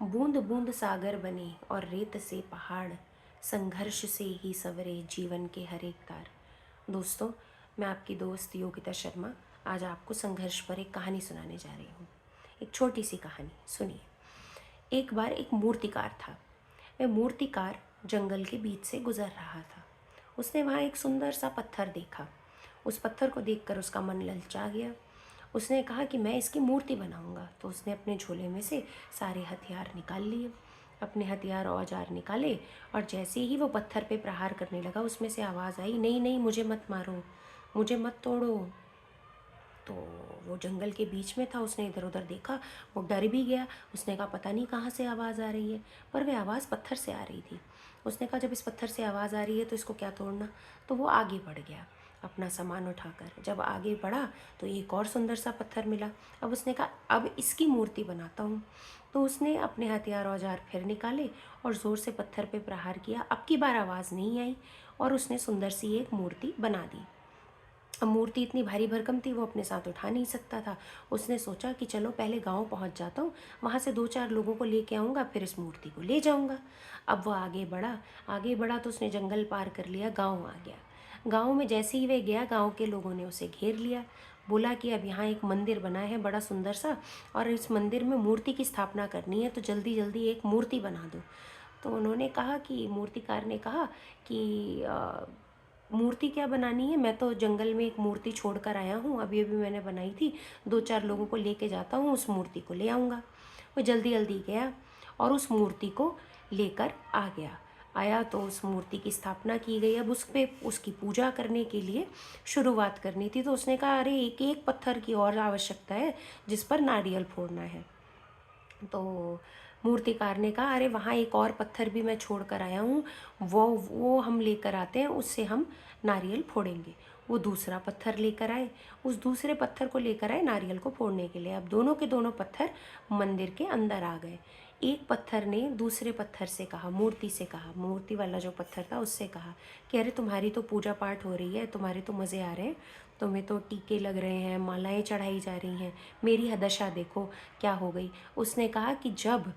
बूंद बूंद सागर बने और रेत से पहाड़, संघर्ष से ही सवरे जीवन के हर एक तार। दोस्तों, मैं आपकी दोस्त योगिता शर्मा आज आपको संघर्ष पर एक कहानी सुनाने जा रही हूँ। एक छोटी सी कहानी सुनिए। एक बार एक मूर्तिकार था। वह मूर्तिकार जंगल के बीच से गुजर रहा था। उसने वहाँ एक सुंदर सा पत्थर देखा। उस पत्थर को देखकर उसका मन ललचा गया। उसने कहा कि मैं इसकी मूर्ति बनाऊंगा। तो उसने अपने झोले में से सारे हथियार निकाल लिए, अपने हथियार औजार निकाले, और जैसे ही वो पत्थर पे प्रहार करने लगा, उसमें से आवाज़ आई, नहीं नहीं, मुझे मत मारो, मुझे मत तोड़ो। तो वो जंगल के बीच में था। उसने इधर उधर देखा, वो डर भी गया। उसने कहा पता नहीं कहाँ से आवाज़ आ रही है, पर वह आवाज़ पत्थर से आ रही थी। उसने कहा जब इस पत्थर से आवाज़ आ रही है तो इसको क्या तोड़ना। तो वो आगे बढ़ गया अपना सामान उठाकर। जब आगे बढ़ा तो एक और सुंदर सा पत्थर मिला। अब उसने कहा अब इसकी मूर्ति बनाता हूँ। तो उसने अपने हथियार औजार फिर निकाले और ज़ोर से पत्थर पे प्रहार किया। अब की बार आवाज़ नहीं आई और उसने सुंदर सी एक मूर्ति बना दी। अब मूर्ति इतनी भारी भरकम थी, वो अपने साथ उठा नहीं सकता था। उसने सोचा कि चलो पहले गांव पहुंच जाता हूँ, वहाँ से 2-4 लोगों को लेके आऊँगा, फिर इस मूर्ति को ले जाऊँगा। अब वो आगे बढ़ा, आगे बढ़ा तो उसने जंगल पार कर लिया, गांव आ गया। गांव में जैसे ही वह गया, गांव के लोगों ने उसे घेर लिया। बोला कि अब यहाँ एक मंदिर बना है बड़ा सुंदर सा, और इस मंदिर में मूर्ति की स्थापना करनी है, तो जल्दी जल्दी एक मूर्ति बना दो। तो उन्होंने कहा कि मूर्तिकार ने कहा कि मूर्ति क्या बनानी है, मैं तो जंगल में एक मूर्ति छोड़ कर आया हूँ, अभी अभी मैंने बनाई थी, 2-4 लोगों को लेके जाता हूँ, उस मूर्ति को ले आऊँगा। वो जल्दी जल्दी गया और उस मूर्ति को लेकर आ गया। आया तो उस मूर्ति की स्थापना की गई। अब उस पर उसकी पूजा करने के लिए शुरुआत करनी थी। तो उसने कहा अरे एक एक पत्थर की और आवश्यकता है जिस पर नारियल फोड़ना है। तो मूर्तिकार ने कहा अरे वहाँ एक और पत्थर भी मैं छोड़ कर आया हूँ, वो हम लेकर आते हैं, उससे हम नारियल फोड़ेंगे। वो दूसरा पत्थर लेकर आए, उस दूसरे पत्थर को लेकर आए नारियल को फोड़ने के लिए। अब दोनों के दोनों पत्थर मंदिर के अंदर आ गए। एक पत्थर ने दूसरे पत्थर से कहा, मूर्ति से कहा, मूर्ति वाला जो पत्थर था उससे कहा कि अरे तुम्हारी तो पूजा पाठ हो रही है, तुम्हारे तो मज़े आ रहे हैं, तुम्हें तो टीके लग रहे हैं, मालाएं चढ़ाई जा रही हैं, मेरी दशा देखो क्या हो गई। उसने कहा कि जब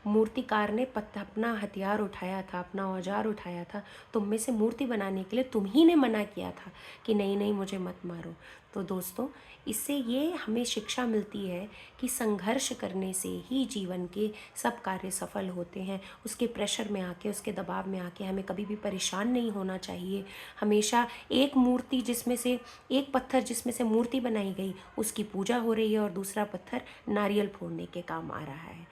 मूर्तिकार ने अपना हथियार उठाया था, अपना औजार उठाया था, तुम में से मूर्ति बनाने के लिए तुम ही ने मना किया था कि नहीं नहीं मुझे मत मारो। तो दोस्तों, इससे ये हमें शिक्षा मिलती है कि संघर्ष करने से ही जीवन के सब कार्य सफल होते हैं। उसके प्रेशर में आके, उसके दबाव में आके हमें कभी भी परेशान नहीं होना चाहिए। हमेशा एक मूर्ति जिसमें से एक पत्थर जिसमें से मूर्ति बनाई गई उसकी पूजा हो रही है, और दूसरा पत्थर नारियल फोड़ने के काम आ रहा है।